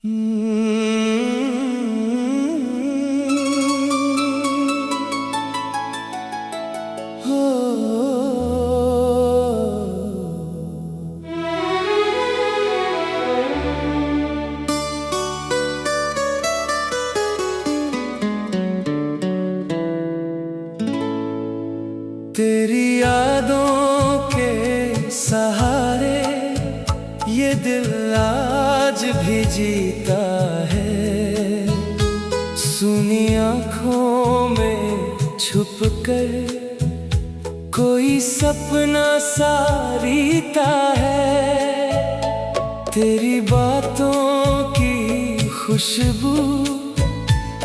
तेरी यादों के सहारे ये दिल आज भी जीता है। सुनी आँखों में छुप कर कोई सपना सा रीता है। तेरी बातों की खुशबू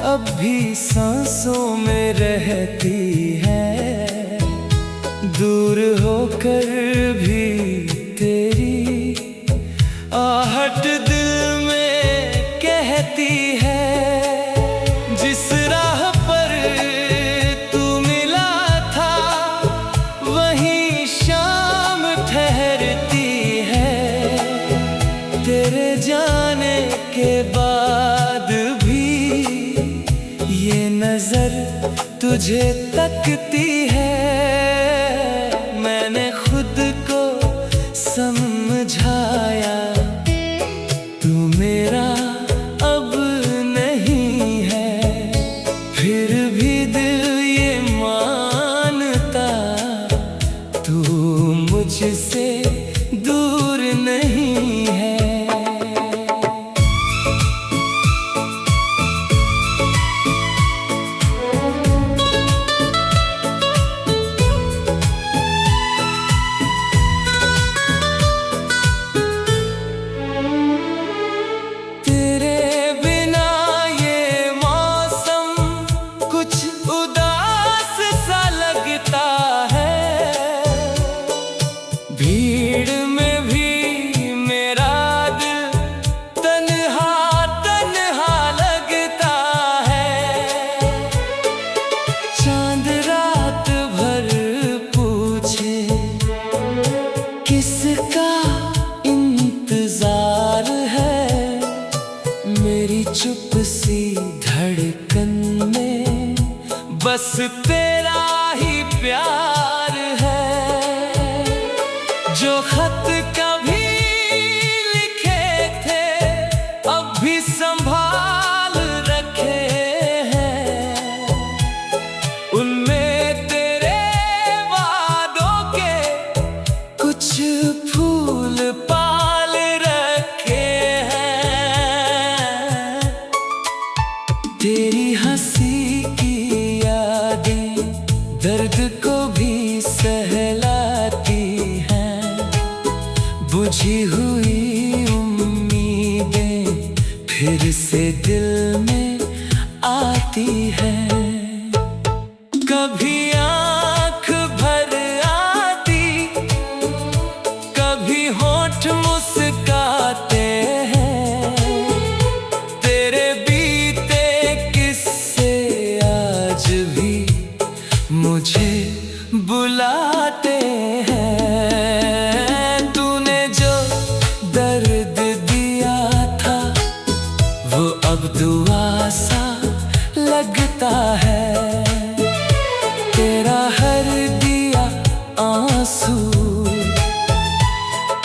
अब भी सांसों में रहती है। दूर होकर भी तेरी आहट दिल में कहती है। जिस राह पर तू मिला था वहीं शाम ठहरती है। तेरे जाने के बाद भी ये नजर तुझे तकती है। मैंने खुद को समझाया तू मेरा अब नहीं है। फिर भी दिल ये मानता तू मुझसे दूर नहीं है। भीड़ में भी मेरा दिल तन्हा तन्हा लगता है। चांद रात भर पूछे किसका इंतजार है। मेरी चुप सी धड़कन में बस तेरा ही प्यार है। जो खत कभी लिखे थे अब भी संभाल रखे हैं। उनमें तेरे वादों के कुछ फूल पाल रखे हैं। तेरी हंसी की यादें दर्द को भी सहलाती हैं। बुझी हुई उम्मीदें फिर से दिल में आती हैं। कभी आँख भर आती कभी होंठ मुस्काते हैं। तेरे बीते किस्से आज भी मुझे बुलाते हैं। तूने जो दर्द दिया था वो अब दुआ सा लगता है। तेरा हर दिया आंसू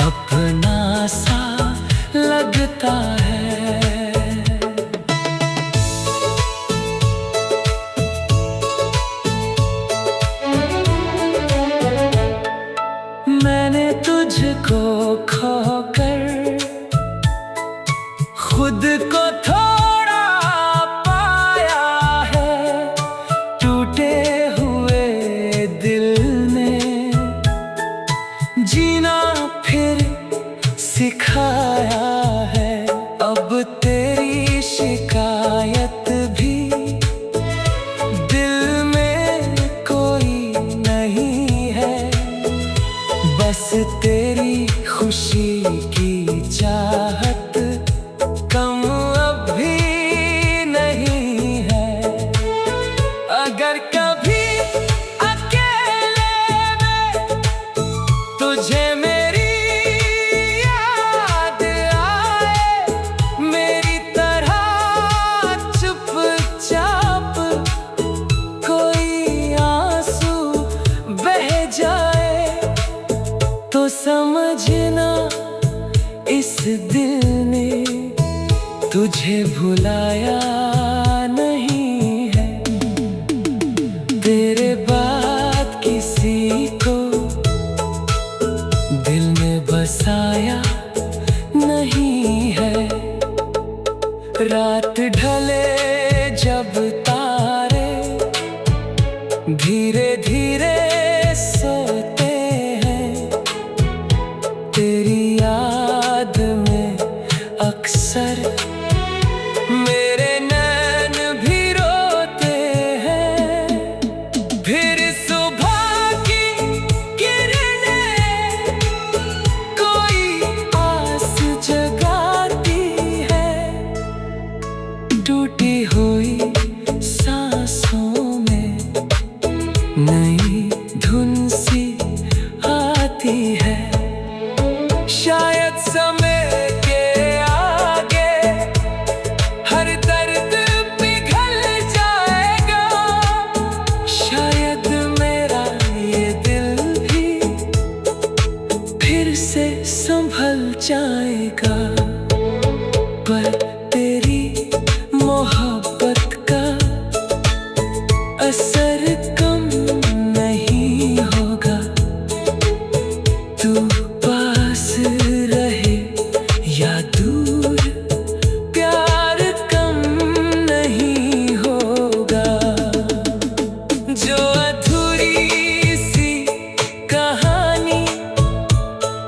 अपना सा लगता है। मैंने तुझको खोकर खुद को थोड़ा पाया है। टूटे हुए दिल ने जीना फिर सिखाया है। अब तेरी शिकायत भी दिल में कोई नहीं है। बस तेरी खुशी की चाहत कम अब तुझे भुलाया नहीं है, तेरे बाद किसी को दिल में बसाया नहीं है। रात ढले जब तारे धीरे धीरे सोते हैं, तेरी याद में अक्सर मेरे नैन भी रोते हैं। फिर सुबह की किरणें कोई आस जगाती है, टूटी हुई सांसों में नई धुन सी आती है। शायद समय के आगे हर दर्द पिघल जाएगा, शायद मेरा ये दिल भी फिर से संभल जाएगा। पर तेरी मोहब्बत का असर कम नहीं होगा, तू पास रहे या दूर प्यार कम नहीं होगा। जो अधूरी सी कहानी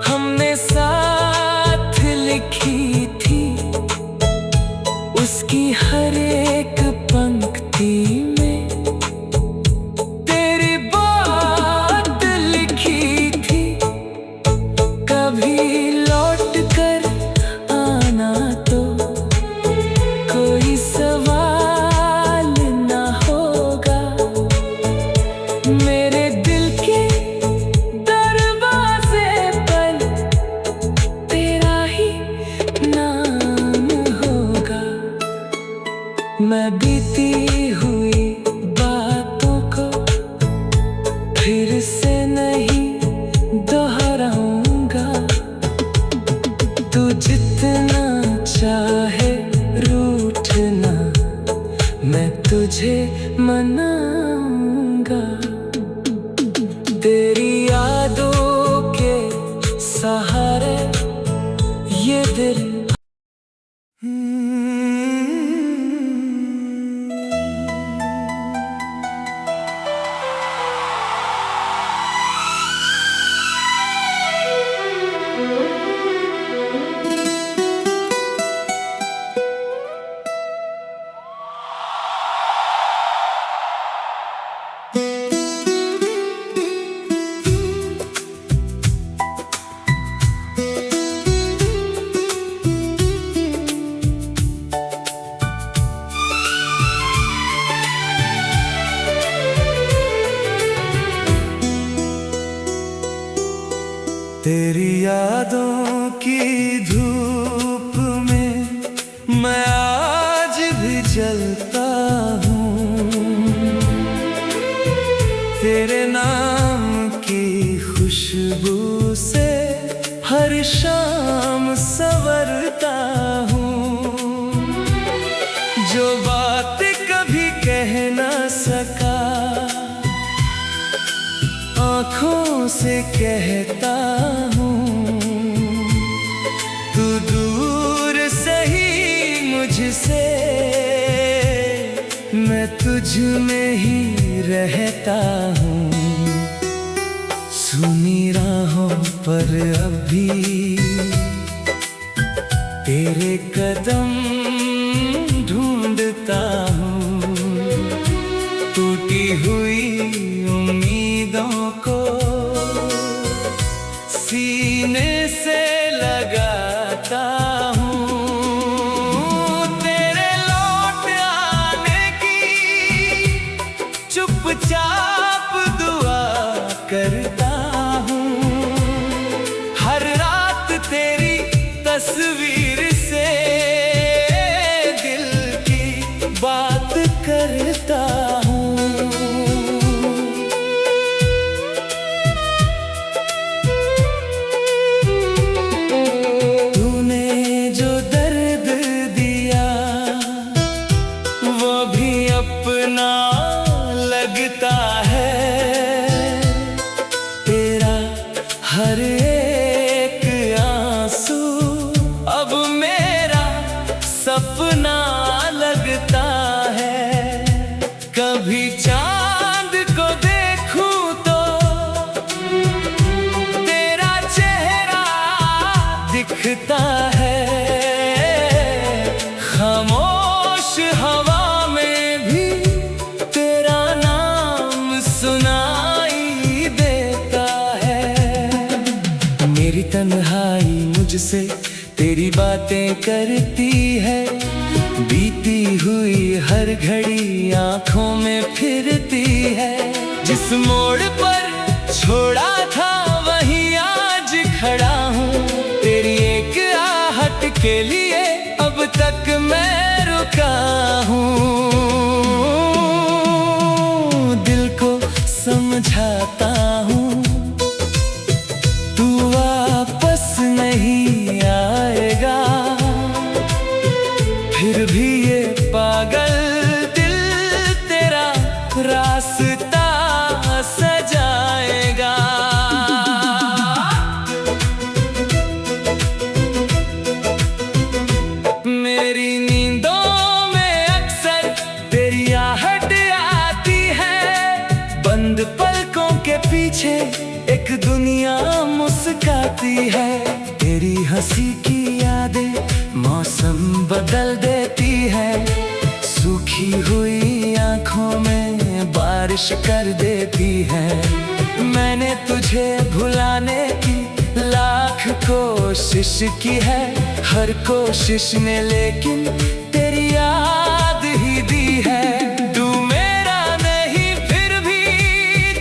हमने साथ लिखी थी, उसकी हर एक पंक्ति में तेरी बात लिखी थी। कभी लौट कर आना तो कोई सवाल ना होगा, मेरे दिल के दरवाजे पर तेरा ही नाम होगा। मैं बीती हुई बातों को फिर से नहीं दोहराऊंगा, तू जितना चाहे रूठना, मैं तुझे मनाऊंगा। तेरी यादों के सहारे ये दिल तेरी यादों की धूप में मैं आज भी जलता हूँ, तेरे नाम की खुशबू से हर शाम संवरता हूँ। जो बात कभी कह ना सका आँखों से कहता हूँ, तू दूर सही मुझसे, मैं तुझ में ही रहता हूँ। सुनी राहों पर अभी तेरे कदम ढूंढता हूँ, टूटी हुई उम्मीदों को सीने से लगाता हूँ। तेरे लौट आने की चुपचाप दुआ करता हूँ, हर रात तेरी तस्वीर से दिल की बात करता हूँ। मुझसे तेरी बातें करती है। बीती हुई हर घड़ी आंखों में फिरती है। जिस मोड़ पर छोड़ा था वहीं आज खड़ा हूँ। तेरी एक आहट के लिए अब तक मैं रुका हूँ। दिल को समझाता हूँ तू वापस नहीं आएगा। फिर भी ये पागल दिल तेरा रास्ता सजाएगा। मेरी नींदों में अक्सर तेरी आहट आती है। बंद पलकों के पीछे एक दुनिया मुस्काती है। तेरी हंसी की यादें मौसम बदल देती है। सूखी हुई आंखों में बारिश कर देती है। मैंने तुझे भुलाने की लाख कोशिश की है। हर कोशिश ने लेकिन तेरी याद ही दी है। तू मेरा नहीं फिर भी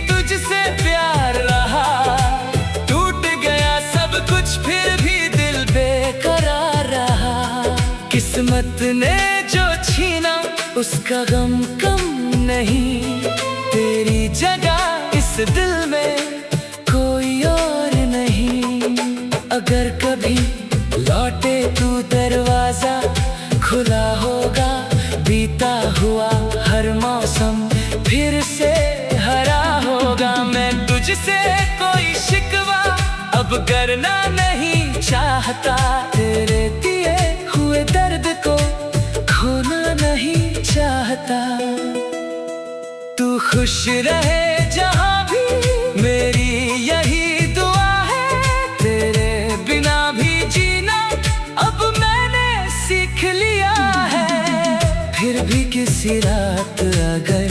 तुझसे प्यार रहा। टूट गया सब कुछ फिर भी दिल बेकरार रहा। किस्मत ने जो छीना उसका गम कम नहीं। तेरी जगह इस दिल में कोई और नहीं। अगर कभी लौटे तू दरवाजा खुला होगा। बीता हुआ हर मौसम फिर से हरा होगा। मैं तुझसे कोई शिकवा अब करना नहीं चाहता। तेरे दिए हुए दर्द को खोना नहीं चाहता। तू खुश रहे जहाँ भी मेरी यही दुआ है। तेरे बिना भी जीना अब मैंने सीख लिया है। फिर भी किसी रात अगर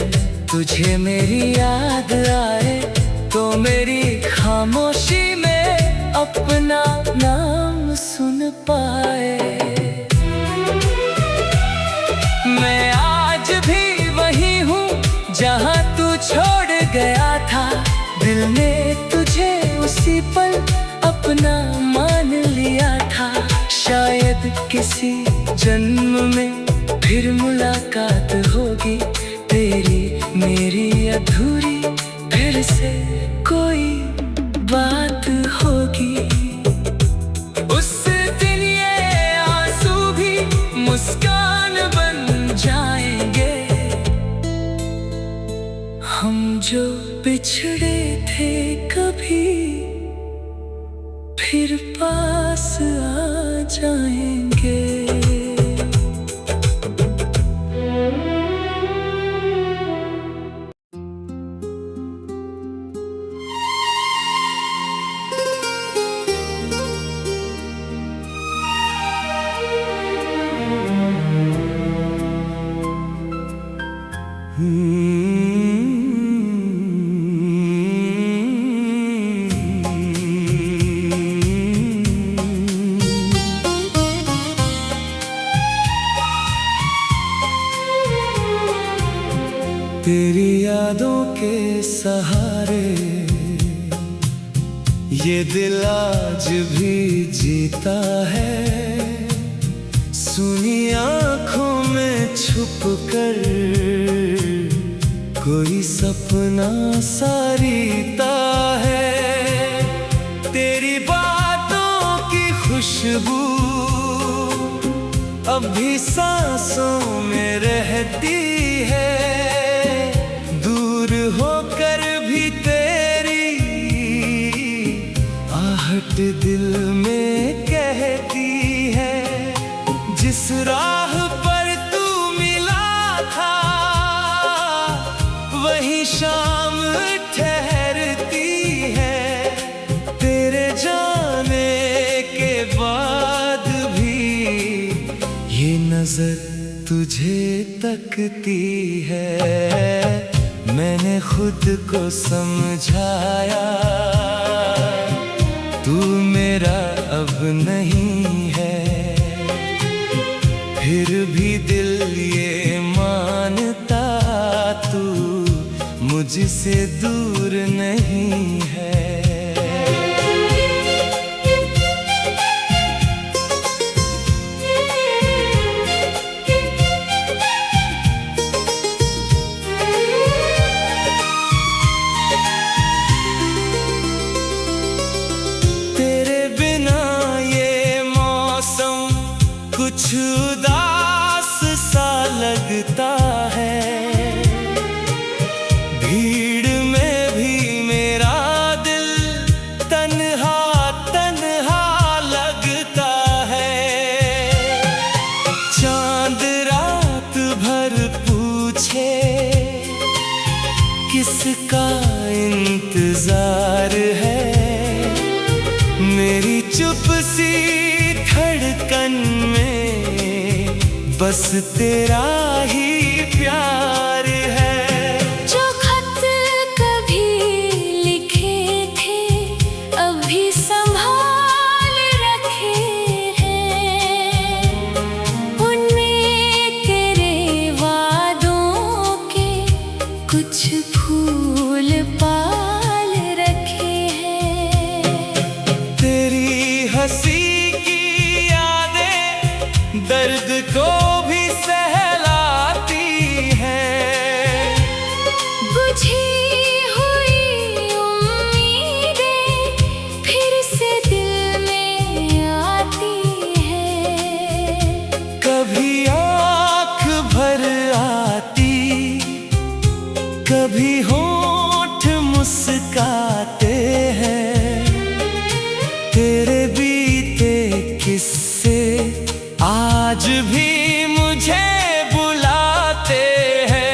तुझे मेरी याद आए तो मेरी खामोशी में अपना नाम सुन पाए। मैं आज भी वही हूँ जहाँ तू छोड़ गया था। दिल ने तुझे उसी पल अपना मान लिया था। शायद किसी जन्म में फिर मुलाकात होगी। तेरी मेरी अधूरी फिर से कोई बात होगी। उस दिन ये आंसू भी मुस्कान बन जाएंगे। हम जो बिछड़े थे कभी फिर पास आ जाएंगे। तेरी यादों के सहारे ये दिल आज भी जीता है। सुनी आँखों में छुप कर कोई सपना सारीता है। तेरी बातों की खुशबू अब भी सांसों में रहती है। दूर होकर भी तेरी आहट दिल में कहती है। जिस राह पर तू मिला था वही शाम ठहरती है। तेरे जाने के बाद भी ये नजर तुझे तकती है। मैंने खुद को समझाया तू मेरा अब नहीं है। फिर भी दिल ये मानता तू मुझसे दूर नहीं है। तेरे बिना ये मौसम कुछ उदास सा लगता है। भीड़ में भी मेरा दिल तन्हा तन्हा लगता है। चांद रात भर पूछे किसका इंतजार है। मेरी चुप सी धड़कन में बस तेरा ही प्यार है। जो खत कभी लिखे थे अभी संभाल रखे हैं। उनमें तेरे वादों के कुछ फूल पाल रखे हैं। तेरी हंसी की यादें दर्द को भी सहलाती हैं। बुझी हुई उम्मीदें फिर से दिल में आती हैं। कभी आँख भर आती, कभी होंठ मुस्काते हैं। तेरे बीते किस्से आज भी मुझे बुलाते हैं।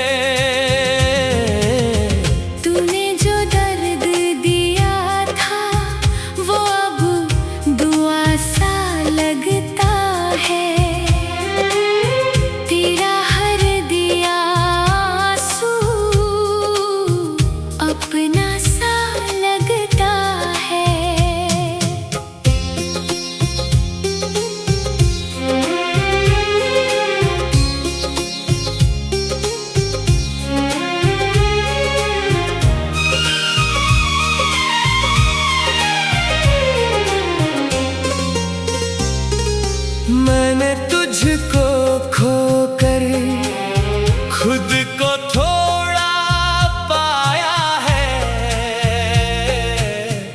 तूने जो दर्द दिया था वो अब दुआ सा लगता है। तेरा हर दिया आंसू अपना सा लगता है। मैंने तुझको खोकर खुद को थोड़ा पाया है।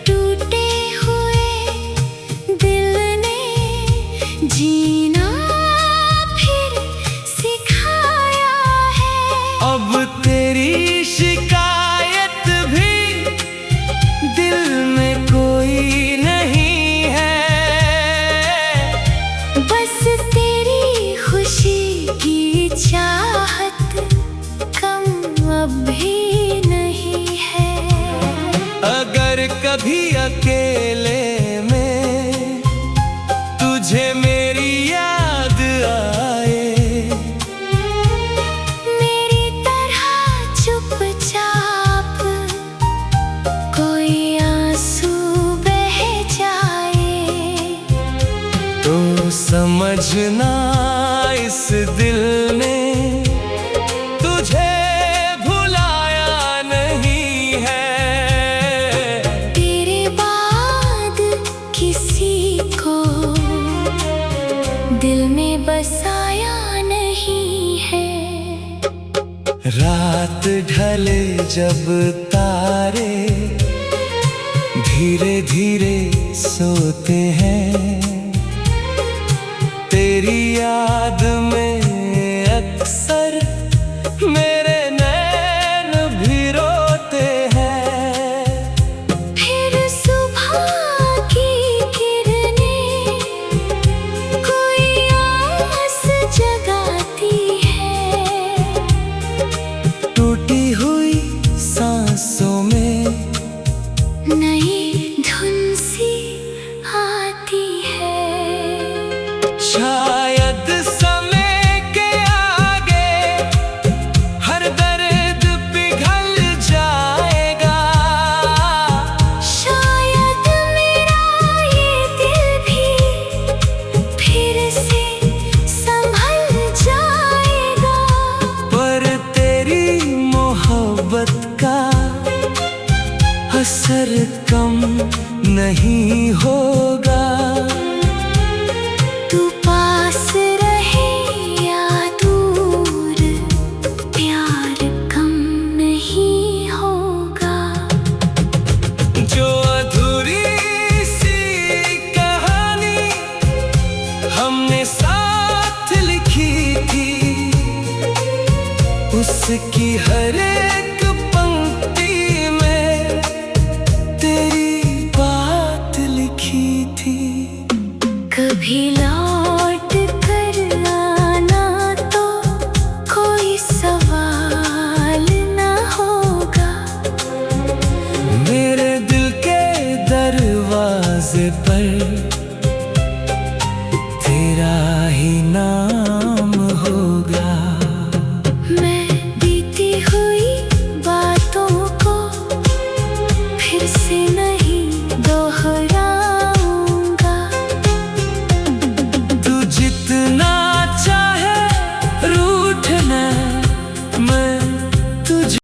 टूटे हुए दिल ने जीना फिर सिखाया है। अब तेरी शिकायत भी दिल में कोई नहीं है। बस तेरी खुशी की चाहत कम अब भी नहीं है। अगर कभी अकेले में तुझे मेरी याद आए, मेरी तरह चुपचाप कोई आंसू बह जाए तो समझना इस दिल ने तुझे भुलाया नहीं है। तेरे बाद किसी को दिल में बसाया नहीं है। रात ढले जब तारे धीरे धीरे सोते हैं। तेरी याद में अक्सर मेरे नैन भी रोते हैं। फिर सुबह की किरणें कोई आस जगाती है। टूटी हुई सांसों में नई धुन सी आती है। शायद समय के आगे इसकी हर एक पंक्ति में तेरी बात लिखी थी। कभी लौट कर आना तो कोई सवाल ना होगा। मेरे दिल के दरवाजे पर